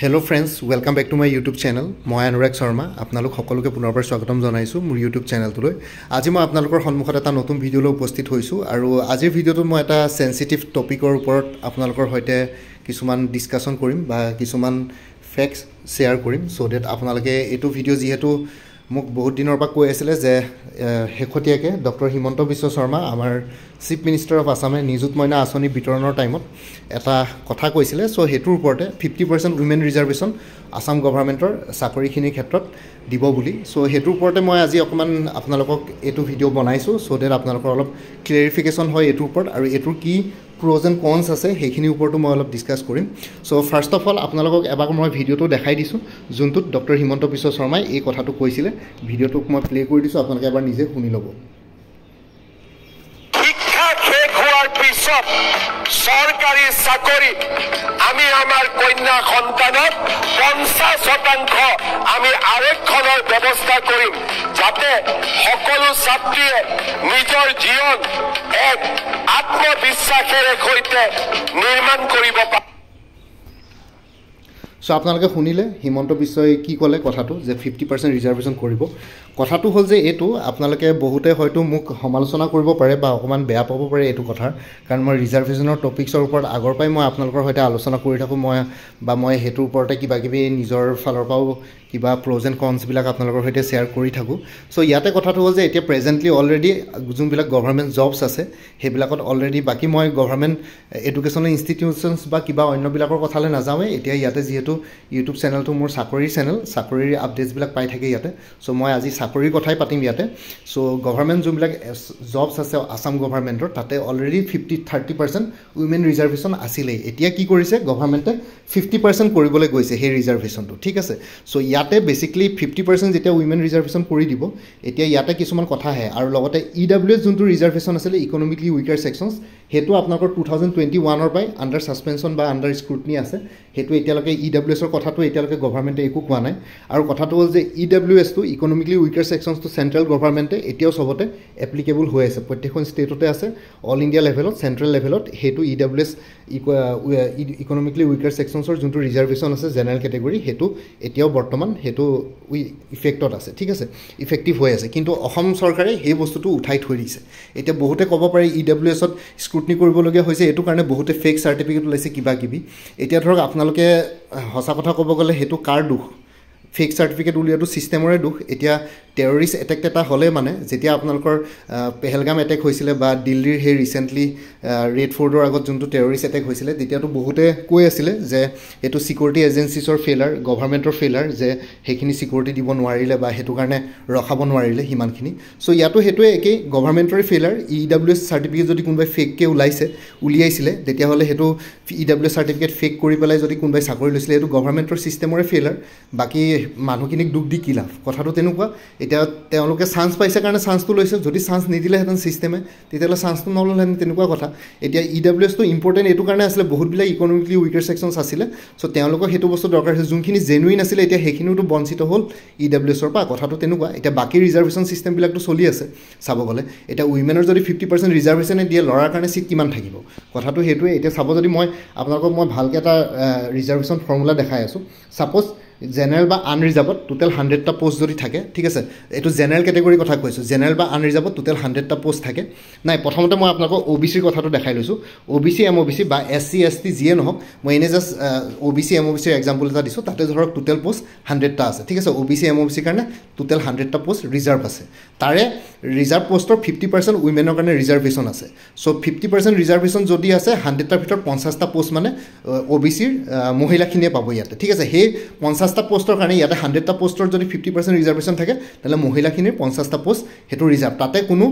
Hello friends, welcome back to my YouTube channel. মই অনুৰাগ শৰ্মা আপোনালোক সকলোকে পুনৰবাৰ স্বাগতম জনাইছো মোৰ YouTube চেনেলটোলৈ। আজি মই আপোনালোকৰ সন্মুখত এটা নতুন ভিডিঅ' লৈ উপস্থিত হৈছো আৰু আজিৰ ভিডিঅ'টোত মই এটা সেনসিটিভ টপিকৰ ওপৰত আপোনালোকৰ সৈতে কিছুমান ডিসকাশন কৰিম বা কিছুমান ফ্যাক্টস শেয়াৰ কৰিম সো দ্যাট আপোনালোকে এটো ভিডিঅ' যেহেতু মোক বহুত দিনৰ পৰা কৈ আছিল যে হেখতিয়াকে ডক্টৰ হিমন্ত বিশ্ব শৰ্মা আমাৰ চিফ মিনিষ্টাৰ অফ আসামে নিযুত মইনা আঁচনি বিতৰণৰ টাইমত এটা কথা কৈছিল সো হেতুৰ ওপৰতে 50% উইমেন ৰিজাৰ্ভেশন আসাম গভৰ্ণমেণ্টৰ চাকৰিখিনিৰ ক্ষেত্ৰত দিব বুলি সো হেতুৰ ওপৰতে মই আজি অকমান আপোনালোকক এটো ভিডিঅ' বনাইছো সো দ্যাট আপোনালোকৰ অলপ ক্লিয়াৰিফিকেশন হয় এটোৰ ওপৰত আৰু এটোৰ কি pros and cons আছে হেখিনি ওপৰটো মই অলপ ডিসকাস কৰিম সো ফাৰ্স্ট অফ অল আপোনালোকক এবাৰ মই ভিডিঅ'টো দেখাই দিছো যোনটোত ডক্টৰ হিমন্ত বিশ্ব শৰ্মাই এই কথাটো কৈছিল ভিডিঅ'টোক মই প্লে কৰি দিছো আপোনালোকে এবাৰ নিজে শুনি ল'ব শিক্ষা শেষ হোৱাৰ পিছত সৰকাৰী চাকৰি আমি আমাৰ কন্যা সন্তানক 50% আমি আৰক্ষণৰ ব্যৱস্থা কৰিম যাতে সকলো ছাত্ৰীয়ে নিজৰ জীৱন এক আত্মবিশ্বাসেৰে সৈতে নিৰ্মাণ কৰিব পাৰে সো আপোনালোকে শুনিলে হিমন্ত বিশ্বই কি ক'লে কথাটো যে 50% ৰিজাৰ্ভেশন কৰিব কথাটো হ'ল যে এটো আপোনালোকে বহুতে হয়তো মোক সমালোচনা কৰিব পাৰে বা অকমান বেয়া পাব পাৰে এটো কথা কাৰণ মই ৰিজাৰ্ভেশনৰ টপিকছৰ ওপৰত আগৰ পাই মই আপোনালোকৰ সৈতে আলোচনা কৰি থাকো মই হেতুৰ ওপৰতে কিবা কিবি নিজৰ ফালৰ পাও কিবা pros and cons বিলাক আপোনালোকৰ সৈতে শেয়াৰ কৰি থাকো সো ইয়াতে কথাটো হ'ল যে এতিয়া প্ৰেজেন্টলি অলৰেডি যোনবিলাক গভৰ্ণমেণ্ট জবছ আছে হেবিলাকত অলৰেডি বাকি মই গভৰ্ণমেণ্ট এডুকেশ্যনেল ইনষ্টিটিউচনছ বা কিবা অন্যবিলাকৰ কথালে নাযাওঁৱে এতিয়া ইয়াতে যেহেতু ইউটিউব চেনেলটো মোৰ চাকৰিৰ আপডেটছ বিলাক পাই থাকে ইয়াতে সো মই আজি চাকৰিৰ কথাই পাতিম ইয়াতে সো গভৰ্ণমেণ্ট যোনবিলাক জবছ আছে আসাম গভৰ্ণমেণ্টৰ তাতে অলৰেডি 30% উইমেন ৰিজাৰ্ভেশন আছিলে এতিয়া কি কৰিছে গভৰ্ণমেণ্টে 50% কৰিবলৈ গৈছে হে ৰিজাৰ্ভেশনটো ঠিক আছে সো ইয়াতে বেসিক্যালি 50% যেতিয়া উইমেন ৰিজাৰ্ভেশন কৰি দিব এতিয়া ইয়াতে কিছুমান কথা আহে আৰু লগতে ইডব্লিউএছ যোনটো ৰিজাৰ্ভেশন আছিল ইকোনমিকলি উইকাৰ সেকশনছ হেতু আপোনালোকৰ 2021 ৰ পাই আন্ডাৰ সাসপেনশন বা আন্ডাৰ স্ক্ৰুটনি আছে হেতু এতিয়ালৈকে ইডব্লিউএছ ৰ কথাটো এতিয়ালৈকে গভৰ্ণমেণ্টে একো কোৱা নাই আৰু কথাটো হ'ল যে ইডব্লিউএছ টো ইকোনমিকলি উইকাৰ সেকশনছ টো সেন্ট্ৰেল গভৰ্ণমেণ্টে এতিয়াও সবতে এপ্লিকেবল হৈ আছে প্ৰত্যেকখন ষ্টেটতে আছে অল ইণ্ডিয়া লেভেলত সেন্ট্ৰেল লেভেলত হেতু ইডব্লিউএছ ইকোনমিকলি উইকাৰ সেকশনছৰ যোনটো ৰিজাৰ্ভেশন আছে জেনাৰেল কেটেগৰী হেতু এতিয়াও বৰ্তমান হেতু ইফেক্টত আছে ঠিক আছে ইফেক্টিভ হৈ আছে কিন্তু অসম চৰকাৰে এই বস্তুটো উঠাই থৈ দিছে এতিয়া বহুতে ক'ব পাৰে ইডব্লিউএছত স্ক্ৰুটনি কৰিবলগীয়া হৈছে এটো কাৰণে বহুতে ফেক সাৰ্টিফিকেট লৈছে কিবা কিবি এতিয়া ধৰক আপোনালোকে হসা কথা ক'ব গ'লে হেতু কাৰ দুখ ফেক সাৰ্টিফিকেট উলিয়াটো সিস্টেমৰে দুখ এতিয়া টেৰৰিষ্ট এটেক এটা হলে মানে যেতিয়া আপোনালোকৰ পেহেলগাম এটেক হৈছিল বা দিল্লীৰ হে ৰিসেন্টলি ৰেড ফৰ্ডৰ আগত যোনটো টেৰৰিষ্ট এটেক হৈছিল তেতিয়াটো বহুতে কৈ আছিল যে এটো সিকিউৰিটি এজেন্সিছৰ ফেইলাৰ গভৰ্ণমেণ্টৰ ফেইলাৰ যে হেখিনি সিকিউৰিটি দিব নোৱাৰিলে বা হেতু কাৰণে ৰখাব নোৱাৰিলে হিমানখিনি সো ইয়াতো হেতুৱে একে গভৰ্ণমেণ্টৰ ফেইলাৰ ইডব্লিউএছ সাৰ্টিফিকেট যদি কোনবাই ফেক কে উলিয়াইছিল তেতিয়া হলে হেতু ইডব্লিউএছ সাৰ্টিফিকেট ফেক কৰি পেলাই যদি কোনবাই চাকৰি লৈছিল হেতু গভৰ্ণমেণ্টৰ সিস্টেমৰে ফেইলাৰ বাকি মানুহখিনিক দুখ দি কি লাভ কথাটো তেনেকুৱা এতিয়া তেওঁলোকে চান্স পাইছে কাৰণে চান্সটো লৈছে যদি চান্স নিদিলে হেতেন সিস্টেমে তেতিয়ালে চান্সটো নললে তেনেকুৱা কথা এতিয়া ইডব্লিউএছ টো ইম্পৰ্টেন্ট এটো কাৰণে আছিল বহুত বিলা ইকোনমিকলি উইকাৰ সেকশনছ আছিল সো তেওঁলোকক হেতু বস্তু দৰকাৰ হৈছে যোনখিনি জেনুইন আছিল এতিয়া হেখিনিটো বঞ্চিত হ'ল ইডব্লিউএছৰ পৰা কথাটো তেনেকুৱা এতিয়া বাকি ৰিজাৰ্ভেশন সিস্টেম বিলাকটো চলি আছে চাব গলে এতিয়া উইমেনৰ যদি 50% ৰিজাৰ্ভেশন দিয়ে লৰাৰ কাৰণে সিট কিমান থাকিব কথাটো হেতুৱে এতিয়া চাব যদি মই আপোনালোকক মই ভালকে এটা ৰিজাৰ্ভেশন ফৰ্মুলা দেখাই আছো সাপোজ জেনাৰেল বা আনৰিজাৰ্ভড টোটাল 100টা পোষ্ট যদি থাকে ঠিক আছে এটো জেনাৰেল ক্যাটেগৰি কথা কৈছো জেনাৰেল বা আনৰিজাৰ্ভড টোটাল 100টা পোষ্ট থাকে নাই প্ৰথমতে মই আপোনাক ওবিসিৰ কথাটো দেখাই লৈছো ওবিসি এমওবিসি বা এসসি এসটি জিয়ে নহক মই এনে জাস্ট ওবিসি এমওবিসিৰ এক্সাম্পল এটা দিছো তাতে ধৰক টোটাল পোষ্ট 100টা আছে ঠিক আছে ওবিসি এমওবিসিৰ কাৰণে টোটাল 100টা পোষ্ট ৰিজাৰ্ভ আছে তাৰে ৰিজাৰ্ভ পোষ্টৰ 50% উইমেনৰ কাৰণে ৰিজাৰ্ভেশন আছে সো 50% ৰিজাৰ্ভেশন যদি আছে 100টাৰ ভিতৰত 50টা পোষ্ট মানে ওবিসিৰ মহিলাখিনিয়ে পাব ইয়াতে ঠিক আছে হে 50টা পোষ্টৰ কাৰণে ইয়াতে 100টা পোষ্টৰ যদি 50% ৰিজাৰ্ভেশন থাকে তাহলে মহিলাখিনিৰ 50টা পোষ্ট হেতু ৰিজাৰ্ভ তাতে কোনো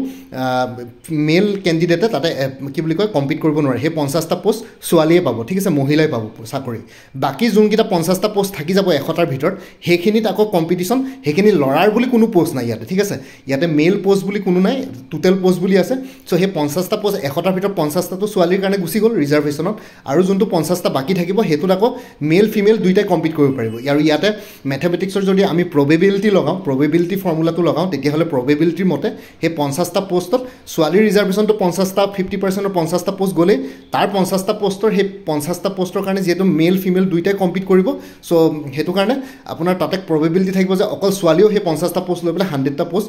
মেল ক্যান্ডিডেটে তাতে কি বুলি কয় কম্পিট কৰিব নোৱাৰে হে 50টা পোষ্ট ছোৱালীয়ে পাব ঠিক আছে মহিলাই পাব চাকৰি বাকি যোনকিটা 50টা পোষ্ট থাকি যাব 100টাৰ ভিতৰত হেখিনিত আকৌ কম্পিটিশন হেখিনি লৰাৰ বুলি কোনো পোষ্ট নাই ইয়াতে ঠিক আছে ইয়াতে মেল পোষ্ট বুলি কোনো নাই টোটাল পোষ্ট বুলি আছে সো হে 50টা পোষ্ট 100টাৰ ভিতৰত 50টা তো ছোৱালীৰ কাৰণে গুছি গল ৰিজাৰ্ভেশনত আৰু যোনটো 50টা বাকি থাকিব হেতুত আকৌ মেল ফিমেল দুইটাই কম্পিট কৰিব পাৰিব আৰু ইয়াতে মেথমেটিক্সৰ যদি আমি প্ৰবেবিলিটি লগাওঁ প্ৰবেবিলিটি ফৰ্মুলাটো লগাওঁ তেতিয়াহ'লে প্ৰবেবিলিটিৰ মতে সেই 50টা পোষ্টত ছোৱালীৰ ৰিজাৰ্ভেশ্যনটো 50টা 50%ৰ 50টা পোষ্ট গ'লে তাৰ 50টা পোষ্টৰ সেই 50টা পোষ্টৰ কাৰণে যিহেতু মেল ফিমেল দুইটাই কম্পিট কৰিব চ' সেইটো কাৰণে আপোনাৰ তাতে প্ৰবেবিলিটি থাকিব যে অকল ছোৱালীও সেই 50টা পোষ্ট লৈ পেলাই 100টা পোষ্ট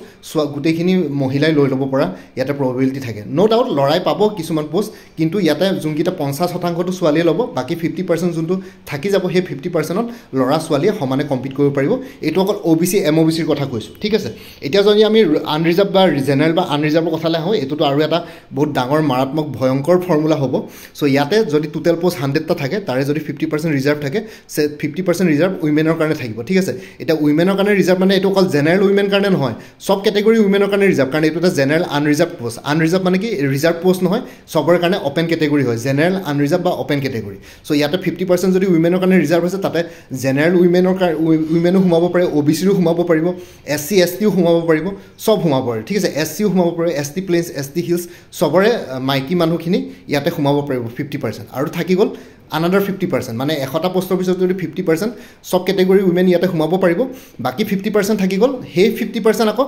গোটেইখিনি মহিলাই লৈ ল'ব পৰা ইয়াতে প্ৰবেবিলিটি থাকে ন' ডাউট ল'ৰাই পাব কিছুমান পোষ্ট কিন্তু ইয়াতে যোনকেইটা 50%টো ছোৱালীয়ে ল'ব বাকী 50% যোনটো থাকি যাব সেই 50%ত ল'ৰা ছোৱালীয়ে সমানে কম্পিট কৰিব পাৰিব এইটো অকল OBC MOBCৰ কথা কৈছোঁ ঠিক আছে এতিয়া যদি আমি আনৰিজাৰ্ভ বা জেনেৰেল বা আনৰিজাৰ্ভৰ কথালৈ আহোঁ এইটোতো আৰু এটা বহুত ডাঙৰ মাৰাত্মক ভয়ংকৰ ফৰ্মুলা হ'ব চ' ইয়াতে যদি টোটেল পোষ্ট 100টা থাকে তাৰে যদি 50% ৰিজাৰ্ভ থাকে 50% ৰিজাৰ্ভ উইমেনৰ কাৰণে থাকিব ঠিক আছে এতিয়া উইমেনৰ কাৰণে ৰিজাৰ্ভ মানে এইটো অকল জেনেৰেল উইমেন কাৰণে নহয় সব কেটেগৰী উইমেনৰ কাৰণে ৰিজাৰ্ভ কাৰণ এইটো এটা জেনেৰেল আনৰিজাৰ্ভ পোষ্ট আনৰিজাৰ্ভ মানে কি ৰিজাৰ্ভ পোষ্ট নহয় সবৰ কাৰণে অপেন কেটেগৰী হয় জেনেৰেল আনৰিজাৰ্ভ বা অপেন কেটেগৰী চ' ইয়াতে 50% যদি উইমেনৰ কাৰণে ৰিজাৰ্ভ আছে তাতে জেনেৰেল উইমেনো সোমাব পাৰে OBCৰো সোমাব পাৰিব SC STও সোমাব পাৰিব সব সোমাব পাৰে ঠিক আছে SCও সোমাব পাৰিব ST প্লেইনছ ST হিলছ সবৰে মাইকী মানুহখিনি ইয়াতে সোমাব পাৰিব 50% আৰু থাকি গ'ল another 50% মানে 100টা পোষ্টৰ পিছত যদি 50% সব কেটেগৰী উইমেন ইয়াতে সোমাব পাৰিব বাকি 50% থাকি গ'ল সেই 50% আকৌ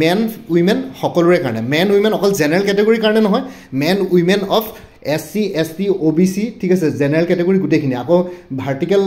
মেন উইমেন সকলোৰে কাৰণে মেন উইমেন অকল জেনেৰেল কেটেগৰীৰ কাৰণে নহয় men women of SC ST OBC ঠিক আছে জেনেৰেল কেটেগৰী গোটেইখিনি আকৌ ভাৰ্টিকেল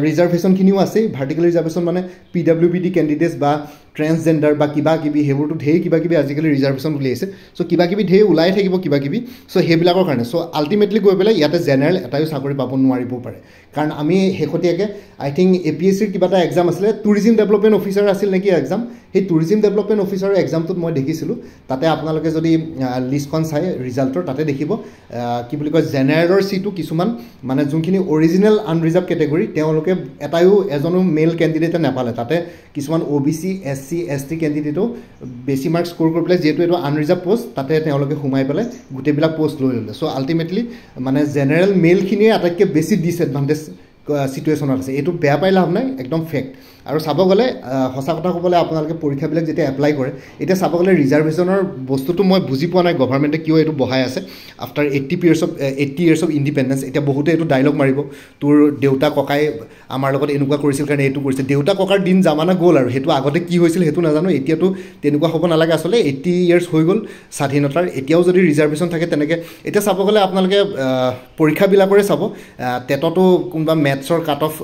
ৰিজাৰ্ভেশ্যনখিনিও আছে ভাৰ্টিকেল ৰিজাৰ্ভেশ্যন মানে PWBD কেণ্ডিডেটছ বা ট্ৰেন্সজেণ্ডাৰ বা কিবা কিবি সেইবোৰতো ঢেৰ কিবা কিবি আজিকালি ৰিজাৰ্ভেশ্যন উলিয়াইছে চ' কিবা কিবি ঢেৰ ওলাই থাকিব কিবা কিবি চ' সেইবিলাকৰ কাৰণে চ' আল্টিমেটলি গৈ পেলাই ইয়াতে জেনেৰেল এটাও চাকৰি পাব নোৱাৰিবও পাৰে কাৰণ আমি শেহতীয়াকৈ আই থিংক APSCৰ কিবা এটা এক্সাম আছিলে টুৰিজিম ডেভেলপমেণ্ট অফিচাৰ আছিল নেকি এক্সাম সেই টুৰিজিম ডেভেলপমেণ্ট অফিচাৰৰ এক্সামটোত মই দেখিছিলোঁ তাতে আপোনালোকে যদি লিষ্টখন চাই ৰিজাল্টৰ তাতে দেখিব কি বুলি কয় জেনেৰেলৰ চিটো কিছুমান মানে যোনখিনি অৰিজিনেল আনৰিজাৰ্ভ কেটেগৰী তেওঁলোকে এজনো মেল কেণ্ডিডেটে নাপালে তাতে কিছুমান OBC SC ST কেণ্ডিডেটেও বেছি মাৰ্ক স্ক'ৰ কৰি পেলাই যিহেতু এইটো আনৰিজাৰ্ভ পোষ্ট তাতে তেওঁলোকে সোমাই পেলাই গোটেইবিলাক পোষ্ট লৈ ল'লে চ' আল্টিমেটলি মানে জেনেৰেল মেলখিনিয়ে আটাইতকৈ বেছি ডিছএডভান্টেজ চিটুৱেশ্যনত আছে এইটো বেয়া পাই লাভ নাই একদম ফেক্ট আৰু চাব গ'লে সঁচা কথা ক'বলৈ আপোনালোকে পৰীক্ষাবিলাক যেতিয়া এপ্লাই কৰে এতিয়া চাব গ'লে ৰিজাৰ্ভেশ্যনৰ বস্তুটো মই বুজি পোৱা নাই গভৰ্ণমেণ্টে কিয় এইটো বহাই আছে আফটাৰ 80 years of ইণ্ডিপেণ্ডেঞ্চ এতিয়া বহুতে এইটো ডাইলগ মাৰিব তোৰ দেউতা ককাই আমাৰ লগত এনেকুৱা কৰিছিল কাৰণে এইটো কৰিছে দেউতা ককাৰ দিন জামানা গ'ল আৰু সেইটো আগতে কি হৈছিল সেইটো নাজানো এতিয়াতো তেনেকুৱা হ'ব নালাগে আচলতে 80 years হৈ গ'ল স্বাধীনতাৰ এতিয়াও যদি ৰিজাৰ্ভেশ্যন থাকে তেনেকৈ এতিয়া চাব গ'লে আপোনালোকে পৰীক্ষাবিলাকৰে চাব টেটতো কোনোবা মেথছৰ কাট অফ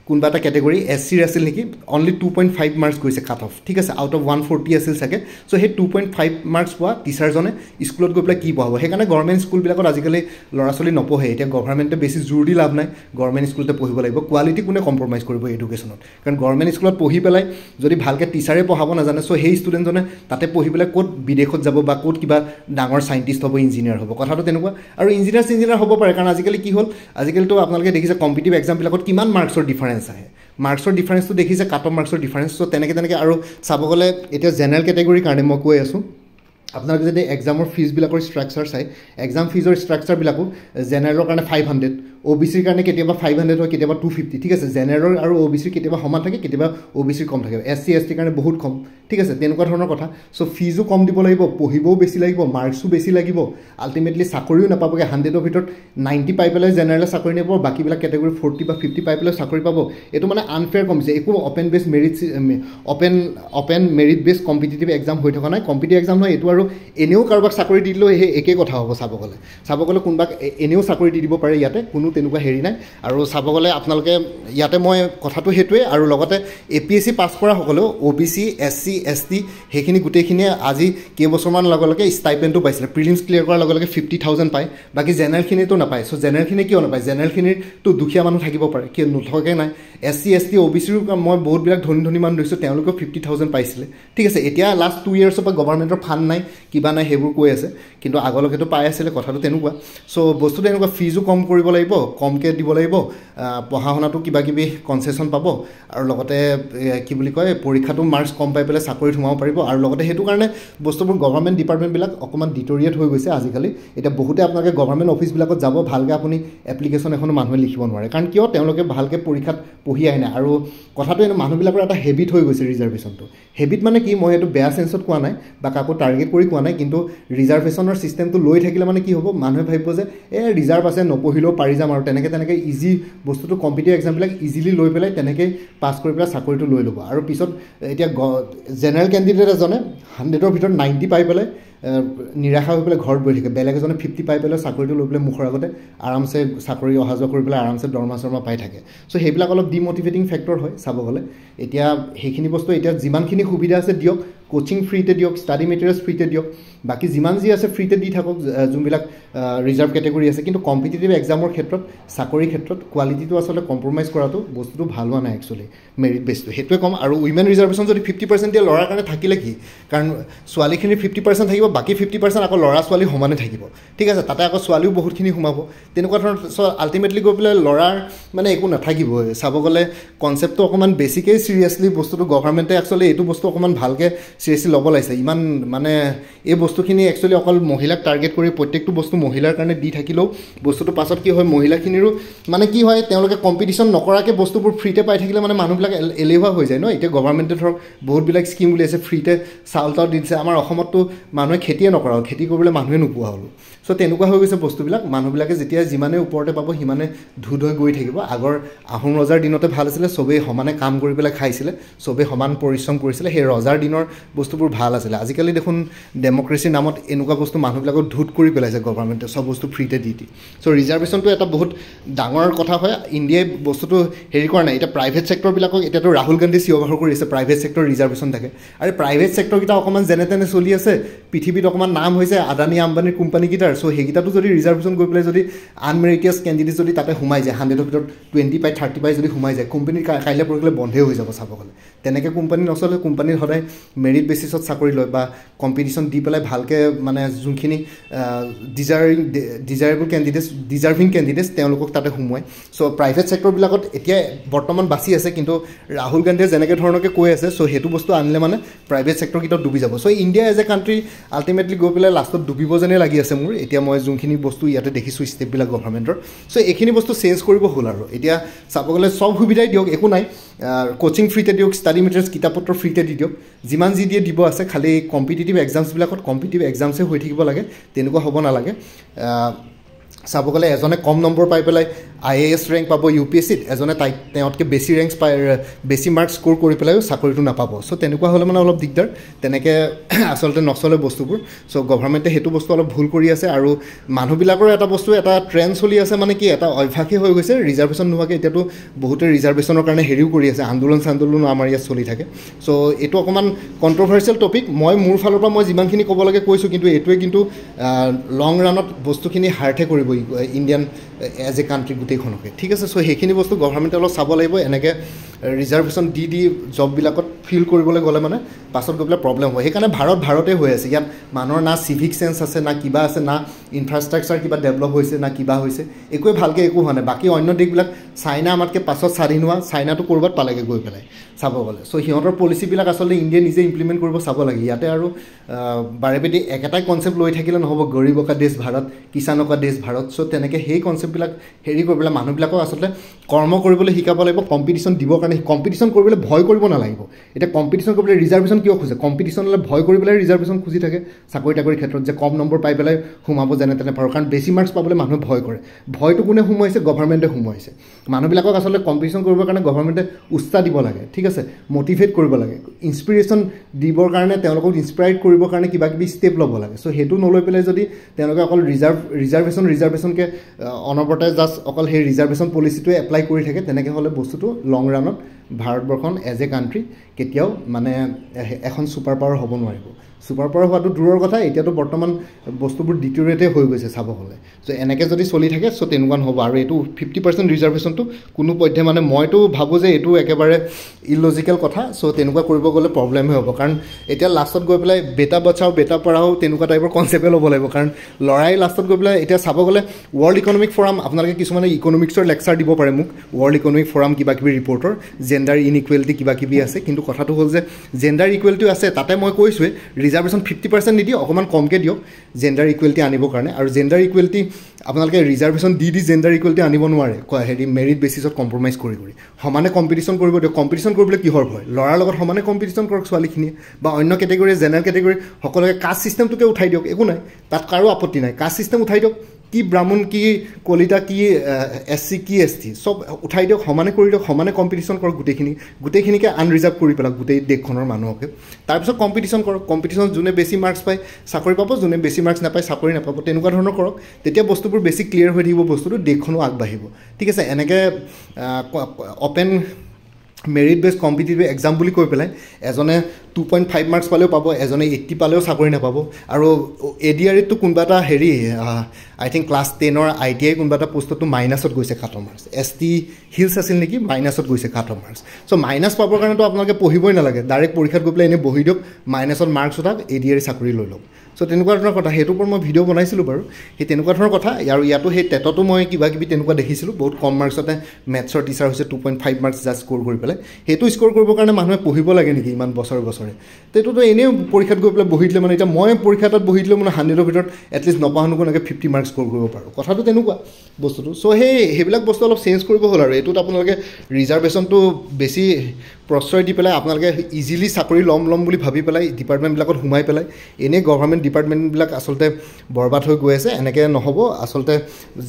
কোনোবা এটা কেটেগৰী SCৰ আছিল নেকি অনলি 2.5 মাৰ্কছ গৈছে কাট অফ ঠিক আছে আউট অফ 140 আছিল চাগে চ' সেই 2.5 মাৰ্কছ পোৱা টিচাৰজনে স্কুলত গৈ পেলাই কি পঢ়াব সেইকাৰণে গভৰ্ণমেণ্ট স্কুলবিলাকত আজিকালি ল'ৰা ছোৱালী নপঢ়ে এতিয়া গভৰ্ণমেণ্টে বেছি জোৰ দি লাভ নাই গভৰ্ণমেণ্ট স্কুলতে পঢ়িব লাগিব কোৱালিটি কোনে কম্প্ৰমাইজ কৰিব এডুকেশ্যনত কাৰণ গভৰ্ণমেণ্ট স্কুলত পঢ়ি পেলাই যদি ভালকৈ টিচাৰে পঢ়াব নাজানে চ' সেই ষ্টুডেণ্টজনে তাতে পঢ়ি পেলাই ক'ত বিদেশত যাব বা ক'ত কিবা ডাঙৰ চাইণ্টিষ্ট হ'ব ইঞ্জিনিয়াৰ হ'ব কথাটো তেনেকুৱা আৰু ইঞ্জিনিয়াৰ হ'ব পাৰে কাৰণ আজিকালি কি হ'ল আজিকালিতো আপোনালোকে দেখিছে কম্পিটিভ এক্সামবিলাকত কিমান মাৰ্কছৰ ডিফাৰেঞ্চ আহে মাৰ্কছৰ ডিফাৰেঞ্চটো দেখিছে কাট অফ মাৰ্কছৰ ডিফাৰেঞ্চ চ' তেনেকৈ আৰু চাব গ'লে এতিয়া জেনেৰেল কেটেগৰীৰ কাৰণে মই কৈ আছোঁ আপোনালোকে যদি এক্সামৰ ফিজবিলাকৰ ষ্ট্ৰাকচাৰ চাই এক্সাম ফিজৰ ষ্ট্ৰাকচাৰবিলাকো জেনেৰেলৰ কাৰণে 500 OBCৰ কাৰণে কেতিয়াবা 500 হয় কেতিয়াবা 250 ঠিক আছে জেনেৰেল আৰু OBCৰ কেতিয়াবা সমান থাকে কেতিয়াবা OBCৰ কম থাকে SC STৰ কাৰণে বহুত কম ঠিক আছে তেনেকুৱা ধৰণৰ কথা চ' ফিজো কম দিব লাগিব পঢ়িবও বেছি লাগিব মাৰ্কছো বেছি লাগিব আল্টিমেটলি চাকৰিও নাপাবগৈ 100ৰ ভিতৰত 90 পাই পেলাই জেনেৰেলে চাকৰি নাপাব বাকীবিলাক কেটেগৰী 40 বা 50 পাই পেলাই চাকৰি পাব এইটো মানে আনফেয়াৰ কমিছে একো অপেন মেৰিট বেছ কম্পিটিটিভ এক্সাম হৈ থকা নাই কম্পিটিটিভ এক্সাম নহয় এইটো আৰু এনেও কাৰোবাক চাকৰি দি দিলেও সেই একেই কথা হ'ব চাব গ'লে কোনোবাক এনেও চাকৰি দি দিব পাৰে ইয়াতে কোনো তেনেকুৱা হেৰি নাই আৰু চাব গ'লে আপোনালোকে ইয়াতে মই কথাটো সেইটোৱে আৰু লগতে APSC পাছ কৰা সকলেও OBC SC ST সেইখিনি গোটেইখিনিয়ে আজি কেইবছৰমান লগে ষ্টাইপেণ্ডটো পাইছিলে প্ৰিলিমছ ক্লিয়াৰ কৰাৰ লগে 50,000 পায় বাকী জেনেৰেলখিনিতো নাপায় চ' জেনেৰেলখিনি কিয় নাপায় জেনেৰেলখিনিৰতো দুখীয়া মানুহ থাকিব পাৰে কিয় নথকাকৈ নাই SC ST OBCৰো মই বহুতবিলাক ধনী মানুহ দেখিছোঁ তেওঁলোকেও 50,000 পাইছিলে ঠিক আছে এতিয়া লাষ্ট 2 yearsৰ পৰা গভৰ্ণমেণ্টৰ ফাণ্ড নাই কিবা নাই সেইবোৰ কৈ আছে কিন্তু আগলৈকেতো পাই আছিলে কথাটো তেনেকুৱা চ' বস্তুটো এনেকুৱা ফিজো কম কৰিব লাগিব কমকৈ দিব লাগিব পঢ়া শুনাটো কিবা কিবি কনচেশ্যন পাব আৰু লগতে কি বুলি কয় পৰীক্ষাটো মাৰ্কছ কম পাই পেলাই চাকৰিত সোমাব পাৰিব আৰু লগতে সেইটো কাৰণে বস্তুবোৰ গভৰ্ণমেণ্ট ডিপাৰ্টমেণ্টবিলাক অকণমান ডিটৰিয়েট হৈ গৈছে আজিকালি এতিয়া বহুতে আপোনালোকে গভৰ্ণমেণ্ট অফিচবিলাকত যাব ভালকৈ আপুনি এপ্লিকেশ্যন এখনো মানুহে লিখিব নোৱাৰে কাৰণ কিয় তেওঁলোকে ভালকৈ পৰীক্ষাত পঢ়ি আহে নাই আৰু কথাটো এনে মানুহবিলাকৰ এটা হেবিট হৈ গৈছে ৰিজাৰ্ভেশ্যনটো হেবিট মানে কি মই এইটো বেয়া চেঞ্চত কোৱা নাই বা কাকো টাৰ্গেট কৰি কোৱা নাই কিন্তু ৰিজাৰ্ভেশ্যনৰ ছিষ্টেমটো লৈ থাকিলে মানে কি হ'ব মানুহে ভাবিব যে ৰিজাৰ্ভ আছে নপঢ়িলেও পাৰি যাম আৰু তেনেকৈ ইজি বস্তুটো কম্পিটিটিভ এক্সামবিলাক ইজিলি লৈ পেলাই তেনেকৈ পাছ কৰি পেলাই চাকৰিটো লৈ ল'ব আৰু পিছত এতিয়া জেনেৰেল কেণ্ডিডেট এজনে 100ৰ ভিতৰত 90 পাই পেলাই নিৰাশা হৈ পেলাই ঘৰত বহি থাকে বেলেগ এজনে 50 পাই পেলাই চাকৰিটো লৈ পেলাই মুখৰ আগতে আৰামছে চাকৰি অহা যোৱা কৰি পেলাই আৰামছে দৰমহা পাই থাকে চ' সেইবিলাক অলপ ডিমটিভেটিং ফেক্টৰ হয় চাব গ'লে এতিয়া সেইখিনি বস্তু এতিয়া যিমানখিনি সুবিধা আছে দিয়ক কোচিং ফ্ৰীতে দিয়ক ষ্টাডি মেটেৰিয়েলছ ফ্ৰীতে দিয়ক বাকী যিমান যি আছে ফ্ৰীতে দি থাকক যোনবিলাক ৰিজাৰ্ভ কেটেগৰী আছে কিন্তু কম্পিটিটিভ এক্সামৰ ক্ষেত্ৰত চাকৰিৰ ক্ষেত্ৰত কোৱালিটিটো আচলতে কম্প্ৰমাইজ কৰাটো বস্তুটো ভাল হোৱা নাই একচুৱেলি মেৰিট বেছটো সেইটোৱে ক'ম আৰু উইমেন ৰিজাৰ্ভেশ্যন যদি 50% দিয়ে ল'ৰাৰ কাৰণে থাকিলে কি কাৰণ ছোৱালীখিনিৰ 50% থাকিব বাকী 50% আকৌ ল'ৰা ছোৱালী সমানে থাকিব ঠিক আছে তাতে আকৌ ছোৱালীও বহুতখিনি সোমাব তেনেকুৱা ধৰণৰ আল্টিমেটলি গৈ পেলাই ল'ৰাৰ মানে একো নাথাকিবই চাব গ'লে কনচেপ্টটো অকণমান বেছিকৈ চিৰিয়াছলি বস্তুটো গভৰ্ণমেণ্টে একচুৱেলি এইটো বস্তু অকণমান ভালকৈ চিৰিয়াছলি ল'ব লাগিছে ইমান মানে এই বস্তুখিনি একচুৱেলি অকল মহিলাক টাৰ্গেট কৰি প্ৰত্যেকটো বস্তু মহিলাৰ কাৰণে দি থাকিলেও বস্তুটো পাছত কি হয় মহিলাখিনিৰো মানে কি হয় তেওঁলোকে কম্পিটিশ্যন নকৰাকৈ বস্তুবোৰ ফ্ৰীতে পাই থাকিলে মানে মানুহবিলাক এলেহুৱা হৈ যায় ন এতিয়া গভৰ্ণমেণ্টে ধৰক বহুতবিলাক স্কিম উলিয়াইছে ফ্ৰীতে চাউল তাউল দি দিছে আমাৰ অসমততো মানুহে খেতিয়ে নকৰা হ'ল খেতি কৰিবলৈ মানুহে নোপোৱা হ'ল চ' তেনেকুৱা হৈ গৈছে বস্তুবিলাক মানুহবিলাকে যেতিয়া যিমানে ওপৰতে পাব সিমানে ধুই গৈ থাকিব আগৰ আহোম ৰজাৰ দিনতে ভাল আছিলে চবেই সমানে কাম কৰি পেলাই খাইছিলে চবেই সমান পৰিশ্ৰম কৰিছিলে সেই ৰজাৰ দিনৰ বস্তুবোৰ ভাল আছিলে আজিকালি দেখোন ডেমক্ৰেচিৰ নামত এনেকুৱা বস্তু মানুহবিলাকক ধুত কৰি পেলাইছে গভৰ্ণমেণ্টে চব বস্তু ফ্ৰীতে দি চ' ৰিজাৰ্ভেশ্যনটো এটা বহুত ডাঙৰ কথা হয় ইণ্ডিয়াই বস্তুটো হেৰি কৰা নাই এতিয়া প্ৰাইভেট ছেক্টৰবিলাকক এতিয়াতো ৰাহুল গান্ধী চিঞৰ কৰি আছে প্ৰাইভেট ছেক্টৰ ৰিজাৰ্ভেশ্যন থাকে আৰু প্ৰাইভেট ছেক্টৰকেইটা অকণমান যেনে তেনে চলি আছে পৃথিৱীত অকণমান নাম হৈছে আদানী আম্বানীৰ কোম্পানীকেইটাৰ চ' সেইকেইটাতো যদি ৰিজাৰ্ভেশ্যন কৰি পেলাই যদি আনমেৰিটিয়াছ কেণ্ডিডেট যদি তাতে সোমাই যায় 100ৰ ভিতৰত 20 পাই 30 পাই যদি সোমাই যায় কোম্পানী কাইলৈ পৰহিলৈ বন্ধই হৈ যাব চাব গ'লে তেনেকৈ কোম্পানী নচলে কোম্পানীত সদায় মেৰিট বেচিছত চাকৰি লয় বা কম্পিটিশ্যন দি পেলাই ভালকৈ মানে যোনখিনি ডিজাৰ্ভিং কেণ্ডিডেটছ তেওঁলোকক তাতে সোমোৱায় চ' প্ৰাইভেট ছেক্টৰবিলাকত এতিয়া বৰ্তমান বাচি আছে কিন্তু ৰাহুল গান্ধীয়ে যেনেকৈ ধৰণকে কৈ আছে চ' সেইটো বস্তু আনিলে মানে প্ৰাইভেট ছেক্টৰকেইটাত ডুবি যাব so' India as a country ultimately গৈ পেলাই লাষ্টত ডুবিব যেনে লাগি আছে মোৰ এতিয়া মই যোনখিনি বস্তু ইয়াতে দেখিছোঁ ষ্টেপবিলাক গভৰ্ণমেণ্টৰ চ' এইখিনি বস্তু চেঞ্জ কৰিব হ'ল আৰু এতিয়া চাব গ'লে চব সুবিধাই দিয়ক একো নাই কোচিং ফ্ৰীতে দিয়ক ষ্টাডি মেটেৰিয়েলছ কিতাপ পত্ৰ ফ্ৰীতে দি দিয়ক যিমান যি দিয়ে দিব আছে খালি কম্পিটিটিভ এক্সামছবিলাকত কম্পিটিটিভ এক্সামছে হৈ থাকিব লাগে তেনেকুৱা হ'ব নালাগে চাব গ'লে এজনে কম নম্বৰ পাই পেলাই IAS ৰেংক পাব UPSCত এজনে তেওঁতকৈ বেছি ৰেংক পাই বেছি মাৰ্ক স্ক'ৰ কৰি পেলাইও চাকৰিটো নাপাব চ' তেনেকুৱা হ'লে মানে অলপ দিগদাৰ তেনেকৈ আচলতে নচলে বস্তুবোৰ চ' গভৰ্ণমেণ্টে সেইটো বস্তু অলপ ভুল কৰি আছে আৰু মানুহবিলাকৰ এটা বস্তু এটা ট্ৰেণ্ড চলি আছে মানে কি এটা অভ্যাসেই হৈ গৈছে ৰিজাৰ্ভেশ্যন নোহোৱাকৈ এতিয়াতো বহুতে ৰিজাৰ্ভেশ্যনৰ কাৰণে হেৰিও কৰি আছে আন্দোলনো আমাৰ ইয়াত চলি থাকে চ' এইটো অকণমান কণ্ট্ৰভাৰ্চিয়েল টপিক মই মোৰ ফালৰ পৰা মই যিমানখিনি ক'ব লাগে কৈছোঁ কিন্তু এইটোৱে কিন্তু লং ৰাণত বস্তুখিনি হাৰ্টহে কৰিব ইণ্ডিয়ান এজ এ কাণ্ট্ৰি গোটেইখনকে ঠিক আছে চ' সেইখিনি বস্তু গভৰ্ণমেণ্টে অলপ চাব লাগিব এনেকৈ ৰিজাৰ্ভেশ্যন দি ফিলবিলাকত ফিল কৰিবলৈ গ'লে মানে পাছত গৈ পেলাই প্ৰব্লেম হয় সেইকাৰণে ভাৰতে হৈ আছে ইয়াত মানুহৰ না চিভিক চেন্স আছে না কিবা আছে না ইনফ্ৰাষ্ট্ৰাকচাৰ কিবা ডেভেলপ হৈছে না কিবা হৈছে একোৱে ভালকৈ একো হোৱা নাই বাকী অন্য দেশবিলাক চাইনা আমাতকৈ পাছত স্বাধীন হোৱা চাইনাটো ক'ৰবাত পালেগৈ গৈ পেলাই চাব গ'লে চ' সিহঁতৰ পলিচিবিলাক আচলতে ইণ্ডিয়াই নিজে ইমপ্লিমেণ্ট কৰিব চাব লাগে ইয়াতে আৰু বাৰে বেদি একেটাই কনচেপ্ট লৈ থাকিলে নহ'ব গৰীব কা দেশ ভাৰত কিষাণৰ কা দেশ ভাৰত চ' তেনেকৈ সেই কনচেপ্টবিলাক হেৰি কৰি পেলাই মানুহবিলাকক আচলতে কৰ্ম কৰিবলৈ শিকাব লাগিব কম্পিটিশ্যন দিবৰ কাৰণে কম্পিটিশ্যন কৰিবলৈ ভয় কৰিব নালাগিব এতিয়া কম্পিটিশ্যন কৰিবলৈ ৰিজাৰ্ভেশ্যন কিয় খোজে কম্পিটিশ্যন হ'লে ভয় কৰি পেলাই ৰিজাৰ্ভেশ্যন খুজি থাকে চাকৰি তাকৰিৰ ক্ষেত্ৰত যে কম নম্বৰ পাই পেলাই সোমাব যেনে তেনে পাৰোঁ কাৰণ বেছি মাৰ্কছ পাবলৈ মানুহে ভয় কৰে ভয়টো কোনে সোমোৱাইছে গভৰ্ণমেণ্টে সোমোৱাইছে মানুহবিলাকক আচলতে কম্পিটিশ্যন কৰিবৰ কাৰণে গভৰ্ণমেণ্টে উৎসাহ দিব লাগে ঠিক আছে মটিভেট কৰিব লাগে ইনস্পিৰেশ্যন দিবৰ কাৰণে তেওঁলোকক ইনস্পায়াৰ্ড কৰিবৰ কাৰণে কিবা কিবি ষ্টেপ ল'ব লাগে চ' সেইটো নলৈ পেলাই যদি তেওঁলোকে অকল ৰিজাৰ্ভেশ্যনকৈ অনবৰতে জাষ্ট অকল সেই ৰিজাৰ্ভেশ্যন পলিচিটোৱে এপ্লাই কৰি থাকে তেনেকৈ হ'লে বস্তুটো লং ৰাণত ভাৰতবৰ্ষখন এজ এ কাণ্ট্ৰি কেতিয়াও মানে এখন ছুপাৰ পাৱাৰ হ'ব নোৱাৰিব ছুপাৰ পাৱাৰ হোৱাটো দূৰৰ কথা এতিয়াতো বৰ্তমান বস্তুবোৰ ডিটেৰিয়েটে হৈ গৈছে চাব হ'লে চ' এনেকৈ যদি চলি থাকে চ' তেনেকুৱা নহ'ব আৰু এইটো 50% ৰিজাৰ্ভেশ্যনটো কোনো পধ্যে মানে মইতো ভাবোঁ যে এইটো একেবাৰে ইলজিকেল কথা চ' তেনেকুৱা কৰিব গ'লে প্ৰব্লেমহে হ'ব কাৰণ এতিয়া লাষ্টত গৈ পেলাই বেটা বচাও বেটা পঢ়াও তেনেকুৱা টাইপৰ কনচেপ্টে ল'ব লাগিব কাৰণ ল'ৰাই লাষ্টত গৈ পেলাই এতিয়া চাব গ'লে ৱৰ্ল্ড ইকনমিক ফ'ৰাম আপোনালোকে কিছুমানে ইকনমিক্সৰ লেকচাৰ দিব পাৰে মোক ৱৰ্ল্ড ইকনমিক ফ'ৰাম কিবা কিবি ৰিপৰ্টৰ জেণ্ডাৰ ইনইকুৱেলিটি কিবা কিবি আছে কিন্তু কথাটো হ'ল যে জেণ্ডাৰ ইকুৱেলিটি আছে তাতে মই কৈছোঁৱে ৰিজাৰ্ভেশ্যন 50% নিদিয়ে অকণমান কমকৈ দিয়ক জেণ্ডাৰ ইকুৱেলিটি আনিবৰ কাৰণে আৰু জেণ্ডাৰ ইকুৱেলিটি আপোনালোকে ৰিজাৰ্ভেশ্যন দি জেণ্ডাৰ ইকুৱেলিটি আনিব নোৱাৰে হেৰি মেৰিট বেচিছত কম্প্ৰমাইজ কৰি সমানে কম্পিটিশ্যন কৰিব দিয়ক কম্পিটিশ্যন কৰিবলৈ কিহৰ ভয় ল'ৰাৰ লগত সমানে কম্পিটিশ্যন কৰক ছোৱালীখিনিয়ে বা অন্য কেটেগৰী জেনেৰেল কেটেগৰী সকলোকে কাষ্ট ছিষ্টেমটোকে উঠাই দিয়ক একো নাই তাত কাৰো আপত্তি নাই কাষ্ট ছিষ্টেম উঠাই দিয়ক কি ব্ৰাহ্মণ কি কলিতা কি SC কি ST চব উঠাই দিয়ক সমানে কৰি দিয়ক সমানে কম্পিটিশ্যন কৰক গোটেইখিনিকে আনৰিজাৰ্ভ কৰি পেলাওক গোটেই দেশখনৰ মানুহকে তাৰপিছত কম্পিটিশ্যন কৰক কম্পিটিশ্যন যোনে বেছি মাৰ্কছ পায় চাকৰি পাব যোনে বেছি মাৰ্কছ নাপায় চাকৰি নাপাব তেনেকুৱা ধৰণৰ কৰক তেতিয়া বস্তুবোৰ বেছি ক্লিয়াৰ হৈ থাকিব বস্তুটো দেশখনো আগবাঢ়িব ঠিক আছে এনেকৈ অপেন মেৰিট বেছ কম্পিটিটিভ এক্সাম বুলি কৈ পেলাই এজনে 2.5 মাৰ্কছ পালেও পাব এজনে 80 পালেও চাকৰি নাপাব আৰু ADREটো কোনোবা এটা হেৰি আই থিংক ক্লাছ 10ৰ ITI কোনোবা এটা পোষ্টতো মাইনাছত গৈছে cut off marks ST hills আছিল নেকি মাইনাছত গৈছে কাট অফ মাৰ্কছ চ' মাইনাছ পাবৰ কাৰণেতো আপোনালোকে পঢ়িবই নালাগে ডাইৰেক্ট পৰীক্ষাত গৈ পেলাই এনেই বহি দিয়ক মাইনাছত মাৰ্কছ উঠাক ADRE চাকৰি লৈ লওক চ' তেনেকুৱা ধৰণৰ কথা সেইটোৰ ওপৰত মই ভিডিঅ' বনাইছিলোঁ বাৰু সেই তেনেকুৱা ধৰণৰ কথা আৰু ইয়াতো সেই টেটতো মই কিবা কিবি তেনেকুৱা দেখিছিলোঁ বহুত কম মাৰ্কছতে মেথছৰ টিচাৰ হৈছে 2.5 মাৰ্কছ জাষ্ট স্ক'ৰ কৰি পেলাই সেইটো স্ক'ৰ কৰিবৰ কাৰণে মানুহে পঢ়িব লাগে নেকি ইমান বছৰে সেইটোতো এনেই পৰীক্ষাত গৈ পেলাই বহি দিলে মানে এতিয়া মই পৰীক্ষা এটাত বহি দিলে মানে 100ৰ ভিতৰত এটলিষ্ট নপাহনুকো 50 মাৰ্কছ স্ক'ৰ কৰিব পাৰোঁ কথাটো তেনেকুৱা বস্তুটো চ' সেইবিলাক বস্তু অলপ চেঞ্জ কৰিব হ'ল আৰু এইটোত আপোনালোকে ৰিজাৰ্ভেশ্যনটো বেছি প্ৰশ্ৰয় দি পেলাই আপোনালোকে ইজিলি চাকৰি ল'ম বুলি ভাবি পেলাই ডিপাৰ্টমেণ্টবিলাকত সোমাই পেলাই এনেই গভৰ্ণমেণ্ট ডিপাৰ্টমেণ্টবিলাক আচলতে বৰবাদ হৈ গৈ আছে এনেকৈ নহ'ব আচলতে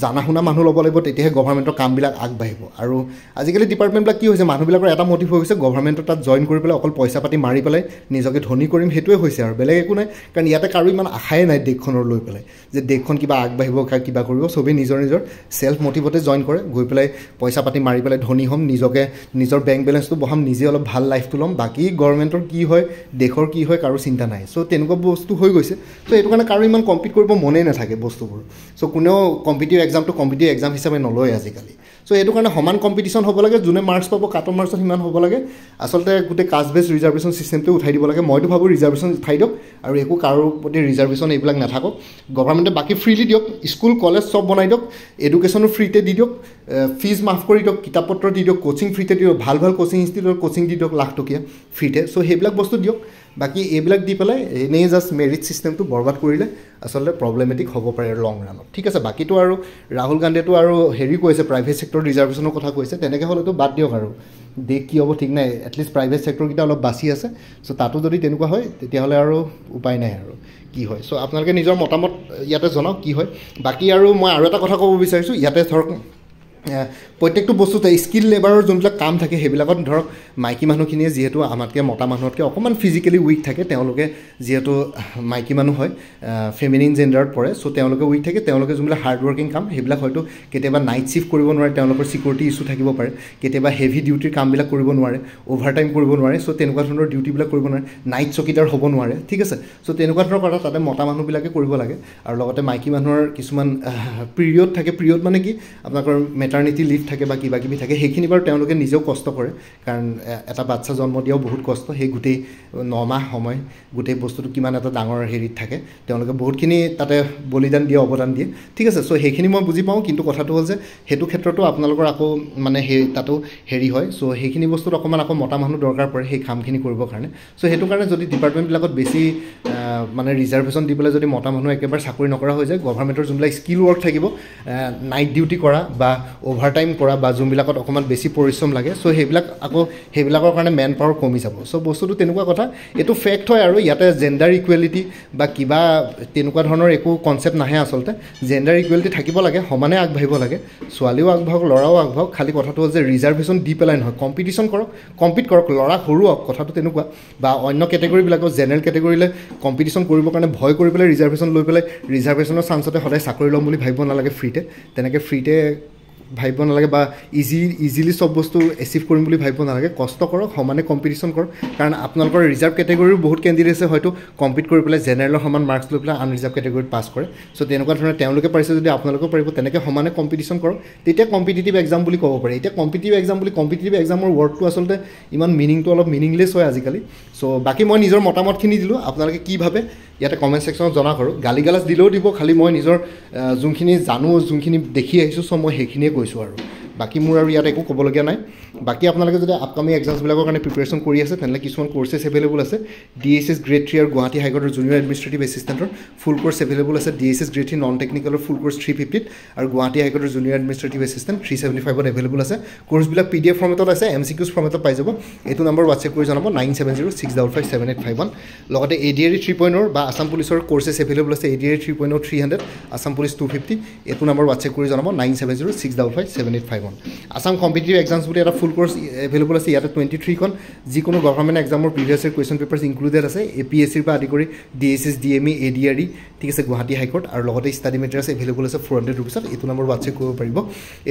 জানা শুনা মানুহ ল'ব লাগিব তেতিয়াহে গভৰ্ণমেণ্টৰ কামবিলাক আগবাঢ়িব আৰু আজিকালি ডিপাৰ্টমেণ্টবিলাক কি হৈছে মানুহবিলাকৰ এটা মটিভ হৈ গৈছে গভৰ্ণমেণ্টৰ তাত জইন কৰি পেলাই অকল পইচা পাতি মাৰি পেলাই নিজকে ধনী কৰিম সেইটোৱে হৈছে আৰু বেলেগ একো নাই কাৰণ ইয়াতে কাৰো ইমান আশাই নাই দেশখনৰ লৈ পেলাই যে দেশখন কিবা আগবাঢ়িব কিবা কৰিব চবেই নিজৰ চেল্ফ মটিভতে জইন কৰে গৈ পেলাই পইচা পাতি মাৰি পেলাই ধনী হ'ম নিজৰ বেংক বেলেঞ্চটো বহাম নিজে অলপ ভাল লাইফটো ল'ম বাকী গভৰ্ণমেণ্টৰ কি হয় দেশৰ কি হয় কাৰো চিন্তা নাই চ' তেনেকুৱা বস্তু হৈ গৈছে চ' এইটো কাৰণে কাৰো ইমান কম্পিট কৰিব মনেই নাথাকে বস্তুবোৰ চ' কোনেও কম্পিটিভ এক্সাম হিচাপে নলয় আজিকালি চ' এইটো কাৰণে সমান কম্পিটিশ্যন হ'ব লাগে যোনে মাৰ্কছ পাব কাট অফ মাৰ্কছত সিমান হ'ব লাগে আচলতে গোটেই কাষ্ট বেছ ৰিজাৰ্ভেশ্যন চিষ্টেমটো উঠাই দিব লাগে মইতো ভাবোঁ ৰিজাৰ্ভেশ্যন উঠাই দিয়ক আৰু একো কাৰো প্ৰতি ৰিজাৰ্ভেশ্যন এইবিলাক নাথাকক গভৰ্ণমেণ্টে বাকী ফ্ৰীলি দিয়ক স্কুল কলেজ চব বনাই দিয়ক এডুকেশ্যনো ফ্ৰীতে দি দিয়ক ফিজ মাফ কৰি দিয়ক কিতাপ পত্ৰ দি দিয়ক কোচিং ফ্ৰীতে দি দিয়ক ভাল কোচিং ইনষ্টিটিউটৰ কোচিং দি দিয়ক লাখ টকীয়া ফ্ৰীতে চ' সেইবিলাক বস্তু দিয়ক বাকী এইবিলাক দি পেলাই এনেই জাষ্ট মেৰিট চিষ্টেমটো বৰবাদ কৰিলে আচলতে প্ৰব্লেমেটিক হ'ব পাৰে লং ৰানত ঠিক আছে বাকীটো আৰু ৰাহুল গান্ধীয়েতো আৰু হেৰি কৈছে প্ৰাইভেট ছেক্টৰ ৰিজাৰ্ভেশ্যনৰ কথা কৈছে তেনেকৈ হ'লেতো বাদ দিয়ক আৰু দেশ কি হ'ব ঠিক নাই এটলিষ্ট প্ৰাইভেট ছেক্টৰকেইটা অলপ বাচি আছে চ' তাতো যদি তেনেকুৱা হয় তেতিয়াহ'লে আৰু উপায় নাই আৰু কি হয় চ' আপোনালোকে নিজৰ মতামত ইয়াতে জনাওক কি হয় বাকী আৰু মই আৰু এটা কথা ক'ব বিচাৰিছোঁ ইয়াতে ধৰক প্ৰত্যেকটো বস্তুতে স্কিল লেবাৰৰ যোনবিলাক কাম থাকে সেইবিলাকত ধৰক মাইকী মানুহখিনিয়ে যিহেতু আমাতকৈ মতা মানুহতকৈ অকণমান ফিজিকেলি উইক থাকে তেওঁলোকে যিহেতু মাইকী মানুহ হয় ফেমিনিন জেণ্ডাৰত পৰে চ' তেওঁলোকে উইক থাকে তেওঁলোকে যোনবিলাক হাৰ্ড ৱৰ্কিং কাম সেইবিলাক হয়তো কেতিয়াবা নাইট শ্বিফ্ট কৰিব নোৱাৰে তেওঁলোকৰ ছিকিউৰিটি ইছ্যু থাকিব পাৰে কেতিয়াবা হেভি ডিউটিৰ কামবিলাক কৰিব নোৱাৰে অভাৰটাইম কৰিব নোৱাৰে চ' তেনেকুৱা ধৰণৰ ডিউটিবিলাক কৰিব নোৱাৰে নাইট চকীদাৰ হ'ব নোৱাৰে ঠিক আছে চ' তেনেকুৱা ধৰণৰ কথা তাতে মতা মানুহবিলাকে কৰিব লাগে আৰু লগতে মাইকী মানুহৰ কিছুমান পিৰিয়ড থাকে পিৰিয়ড মানে কি আপোনালোকৰ মেটাৰ্নিটি লিভ থাকে বা কিবা কিবি থাকে সেইখিনি বাৰু তেওঁলোকে নিজেও কষ্ট কৰে কাৰণ এটা বাচ্চা জন্ম দিয়াও বহুত কষ্ট সেই গোটেই 9 মাহ সময় গোটেই বস্তুটো কিমান এটা ডাঙৰ হেৰিত থাকে তেওঁলোকে বহুতখিনি তাতে বলিদান দিয়ে অৱদান দিয়ে ঠিক আছে চ' সেইখিনি মই বুজি পাওঁ কিন্তু কথাটো হ'ল যে সেইটো ক্ষেত্ৰতো আপোনালোকৰ আকৌ মানে সেই তাতো হেৰি হয় চ' সেইখিনি বস্তুত অকণমান আকৌ মতা মানুহ দৰকাৰ পৰে সেই কামখিনি কৰিবৰ কাৰণে চ' সেইটো কাৰণে যদি ডিপাৰ্টমেণ্টবিলাকত বেছি মানে ৰিজাৰ্ভেশ্যন দি পেলাই যদি মতা মানুহ একেবাৰে চাকৰি নকৰা হৈ যায় গভৰ্ণমেণ্টৰ যোনবিলাক স্কিল ৱৰ্ক থাকিব নাইট ডিউটি কৰা বা অভাৰটাইম কৰা বা যোনবিলাকত অকণমান বেছি পৰিশ্ৰম লাগে চ' সেইবিলাকৰ কাৰণে মেন পাৱাৰ কমি যাব চ' বস্তুটো তেনেকুৱা কথা এইটো ফেক্ট হয় আৰু ইয়াতে জেণ্ডাৰ ইকুৱেলিটি বা কিবা তেনেকুৱা ধৰণৰ একো কনচেপ্ট নাহে আচলতে জেণ্ডাৰ ইকুৱেলিটি থাকিব লাগে সমানে আগবাঢ়িব লাগে ছোৱালীও আগবাঢ়ক ল'ৰাও আগবাঢ়ক খালি কথাটো হ'ল যে ৰিজাৰ্ভেশ্যন দি পেলাই নহয় কম্পিটিশ্যন কৰক কম্পিট কৰক ল'ৰা সৰুওক কথাটো তেনেকুৱা বা অন্য কেটেগৰীবিলাকক জেনেৰেল কেটেগৰীলৈ কম্পিটিশ্যন কৰিবৰ কাৰণে ভয় কৰি পেলাই ৰিজাৰ্ভেশ্যন লৈ পেলাই ৰিজাৰ্ভেশ্যনৰ চান্সতে সদায় চাকৰি ল'ম বুলি ভাবিব নালাগে ফ্ৰীতে তেনেকৈ ফ্ৰীতে ভাবিব নালাগে বা ইজিলি চব বস্তু এচিভ কৰিম বুলি ভাবিব নালাগে কষ্ট কৰক সমানে কম্পিটিশ্যন কৰক কাৰণ আপোনালোকৰ ৰিজাৰ্ভ কেটেগৰীৰ বহুত কেণ্ডিডেটছে হয়তো কম্পিট কৰি পেলাই জেনেৰেলৰ সমান মাৰ্কছ লৈ পেলাই আনৰিজাৰ্ভ কেটেগৰীত পাছ কৰে চ' তেনেকুৱা ধৰণে তেওঁলোকে পাৰিছে যদি আপোনালোকেও পাৰিব তেনেকৈ সমানে কম্পিটিশ্যন কৰক তেতিয়া কম্পিটিটিভ এক্সাম বুলি ক'ব পাৰি এতিয়া কম্পিটিটিভ এক্সামৰ ৱৰ্ডটো আচলতে ইমান মিনিংটো অলপ মিনিংলেছ হয় আজিকালি চ' বাকী মই নিজৰ মতামতখিনি দিলোঁ আপোনালোকে কি ভাবে ইয়াতে কমেণ্ট ছেকশ্যনত জনাওক আৰু গালি গালাজ দিলেও দিব খালি মই নিজৰ যোনখিনি জানো যোনখিনি দেখি আহিছোঁ চ' মই সেইখিনিয়ে কৈছোঁ আৰু বাকী মোৰ আৰু ইয়াত একো ক'বলগীয়া নাই বাকী আপোনালোকে যদি আপকামিং এক্সামছবিলাকৰ কাৰণে প্ৰিপেৰেশ্যন কৰি আছে তেনেহ'লে কিছুমান কোৰ্চেছ এভেইলেবল আছে DSS গ্ৰেড 3 আৰু গুৱাহাটী হাইকোৰ্টৰ জুনিয়ৰ এডমিনিষ্ট্ৰেটিভ এছিষ্টেণ্টৰ ফুল কোৰ্চ এভেইলেবল আছে DSS গ্ৰেড 3 নন টেকনিকেলৰ ফুল কোৰ্চ 350 আৰু গুৱাহাটী হাইকোৰ্টৰ জুনিয়ৰ এডমিনিষ্ট্ৰেটিভ এছিষ্টেণ্ট 375ত এভেইলেবল আছে কোৰ্চবিলাক PDF ফৰ্মেটত আছে MCQs ফৰ্মেটত পাই যাব এইটো নম্বৰ হোৱাটছএপ কৰি জনাব 9706557851 লগতে ADRE 3.0 বা আসাম পুলিচৰ কোৰ্চেছ এভেইলেবল আছে ADRE 3.0 300 আসাম পুলিচ 250 এইটো নম্বৰ হোৱাটছএপ কৰি জনাব 9706557851 আসাম কম্পিটিটিভ এক্সামছ বুলি এটা ফুল কোৰ্চ এভেইলেবল আছে ইয়াতে 23 খন যিকোনো গভৰ্ণমেণ্ট এক্সামৰ previous year question papers included আছে APSC ৰ পৰা আদি কৰি DSS DME ADRE ঠিক আছে গুৱাহাটী হাইকোৰ্ট আৰু লগতে ষ্টাডি মেটেৰিয়েলছ এভেইলেবল আছে 400 ৰুপিছত এইটো নম্বৰ হোৱাটছএপ কৰিব পাৰিব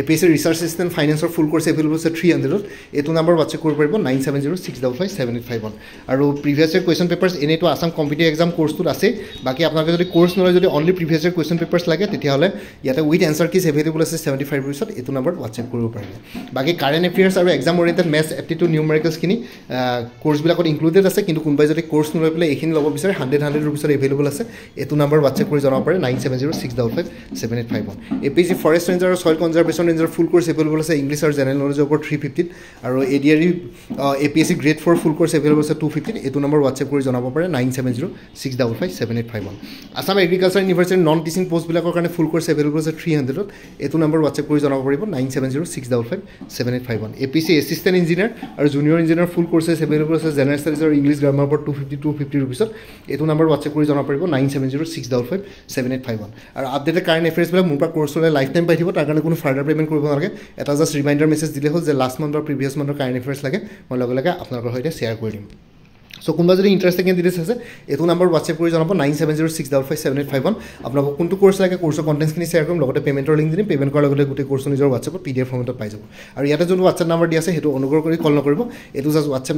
APSC ৰিচাৰ্চ এছিষ্টেণ্ট ফাইনেন্সৰ ফুল কোৰ্চ এভেইলেবল আছে 300ত এইটো নম্বৰ হোৱাটছএপ কৰিব পাৰিব 9706557851 আৰু প্ৰিভিয়াছ ইয়াৰ কুৱেশ্যন পেপাৰ্ছ এনেইতো আসাম কম্পিটিটিভ এক্সাম কোৰ্চটোত আছে বাকী আপোনালোকে যদি কোৰ্চ নলয় যদি only previous year question papers লাগে তেতিয়াহ'লে ইয়াতে উইথ এনচাৰ কিজ এভেইলেবল আছে 75 ৰুপিছত এইটো নম্বৰ হোৱাটছএপ কৰিব পাৰিব বাকী কাৰেণ্ট এফেয়াৰ্ছ আৰু এক্সাম অৰিয়েণ্টেড মেথছ এপ্টিটিউড নিউমেৰিকেলছখিনি কোৰ্চবিলাকত ইনক্লুডেড আছে কিন্তু কোনোবাই যদি কোৰ্চ নলৈ পেলাই এইখিনি ল'ব বিচাৰে 100 ৰুপিছত এভেইলেবল আছে এইটো নম্বৰ হোৱাটছএপ কৰি জনাব পাৰে 9706557851 APSC ফৰেষ্ট ৰেঞ্জাৰ আৰু ছইল কনজাৰ্ভেশ্যন ৰেঞ্জাৰ ফুল কোৰ্চ এভেইলেবল আছে ইংলিছ আৰু জেনেৰেল নলেজৰ ওপৰত 350 আৰু ADRE APSC গ্ৰেড 4 ফুল কোৰ্চ এভেইলেবল আছে 250 এইটো নম্বৰ হোৱাটছএপ কৰি জনাব পাৰে 9706557851 আসাম এগ্ৰিকালচাৰ ইউনিভাৰ্চিটিৰ নন টিচিং পোষ্টবিলাকৰ কাৰণে ফুল কোৰ্চ এভেইলেবল আছে 300ত এইটো নম্বৰ হোৱাটছএপ কৰি জনাব পাৰিব 9706557851 APSC এছিষ্টেণ্ট ইঞ্জিনিয়াৰ আৰু জুনিয়ৰ ইঞ্জিনিয়াৰ ফুল কোৰ্চেছ এভেইলেবল আছে জেনেৰেল ষ্টাডিজ আৰু ইংলিছ গ্ৰামাৰ ওপৰত 250 ৰুপিছত এইটো নম্বৰ হোৱাটছএপ কৰি জনাব পাৰিব 9706557851 আৰু আপডেটেড কাৰেণ্ট এফেয়াৰ্ছবিলাক মোৰ পৰা কোৰ্চলৈ লাইফ টাইম পাই থাকিব তাৰ কাৰণে কোনো ফাৰ্ডাৰ পে'মেণ্ট কৰিব নালাগে এটা জাষ্ট ৰিমাইণ্ডাৰ মেছেজ দিলে হ'ল যে লাষ্ট মান্থৰ প্ৰিভিয়াছ মান্থৰ কাৰেণ্ট এফেয়াৰ্ছ লাগে মই লগে লগে আপোনালোকৰ সৈতে শ্বেয়াৰ কৰি দিম সো কোনোবা যদি ইণ্টাৰেষ্টিং কেণ্ডিডেটছ আছে এইটো নম্বৰ হোৱাটছএপ কৰি জনাব 9706557851 আপোনালোকক কোনটো কোৰ্চ লাগে কোৰ্চৰ কণ্টেণ্টছখিনি শ্বেয়াৰ কৰিম লগতে পে'মেণ্টৰ লিংক দিম পে'মেণ্ট কৰাৰ লগতে গোটেই কোৰ্চটো নিজৰ হোৱাটছএপত PDF ফৰ্মেটত পাই যাব আৰু ইয়াতে যোনটো হোৱাটছএপ নম্বৰ দিয়া আছে সেইটো অনুগ্ৰহ কৰি কল নকৰিব এইটো জাষ্ট হোৱাটছএপ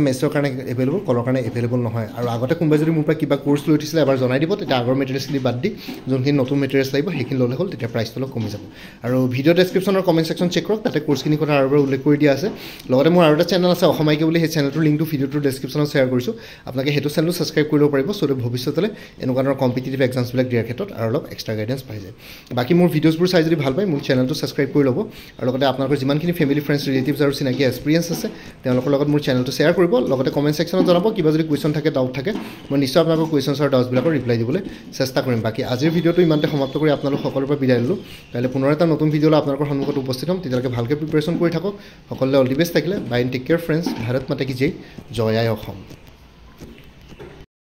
মেছেজৰ কাৰণে এভেইলেবল কলৰ কাৰণে এভেইলেবল নহয় আৰু আগতে কোনোবাই যদি মোৰ পৰা কিবা কোৰ্চ লৈ উঠিছিলে এবাৰ জনাই দিব তেতিয়া আগৰ মেটেৰিয়েলছখিনি বাদ দি যোনখিনি নতুন মেটেৰিয়েলছ লাগিব সেইখিনি ল'লে হ'ল তেতিয়া প্ৰাইচটো অলপ কমি যাব আৰু ভিডিঅ' ডেছক্ৰিপশ্যনৰ কমেণ্ট ছেকশ্যন চেক কৰক তাতে কোৰ্চখিনিৰ কথা আৰু এবাৰ উল্লেখ কৰি দিয়া আছে লগতে মোৰ আৰু এটা চেনেল আছে অসমাইকে বুলি সেই চেনেলটোৰ লিংকটো ভিডিঅ'টোৰ ডেছক্ৰিপশ্যনত শ্বেয়াৰ কৰিছোঁ আপোনালোকে সেইটো চেনেলটো ছাবস্ক্ৰাইব কৰিব পাৰিব চ' ভৱিষ্যতলৈ এনেকুৱা ধৰণৰ কম্পিটিটিভ এক্সামছবিলাক দিয়াৰ ক্ষেত্ৰত আৰু অলপ এক্সট্ৰা গাইডেঞ্চ পাই যায় বাকী মোৰ ভিডিঅ'ছবোৰ চাই যদি ভাল পায় মোৰ চেনেলটো ছাবস্ক্ৰাইব কৰি ল'ব আৰু লগতে আপোনালোকৰ যিমানখিনি ফেমিলি ফ্ৰেণ্ডছ ৰিলেটিভছ আৰু চিনাকি এক্সপিৰিয়েঞ্চ আছে তেওঁলোকৰ লগত মোৰ চেনেলটো শ্বেয়াৰ কৰিব লগতে কমেণ্ট ছেকশ্যনত জনাব কিবা যদি কুৱেশ্যন থাকে ডাউট থাকে মই নিশ্চয় আপোনালোকৰ কুৱেশ্যনছ আৰু ডাউটছবিলাকৰ ৰিপ্লাই দিবলৈ চেষ্টা কৰিম বাকী আজিৰ ভিডিঅ'টো ইমানতে সমাপ্ত কৰি আপোনালোক সকলোৰে পৰা বিদায় ল'লোঁ কাইলৈ পুনৰ এটা নতুন ভিডিঅ'লৈ আপোনালোকৰ সন্মুখত উপস্থিত হ'ম তেতিয়ালৈকে ভালকৈ প্ৰিপেৰেশ্যন কৰি থাকক সকলোলৈ অল দি বেষ্ট থাকিলে bye and take care friends Bharat Mata কি জয় জয় আই অসম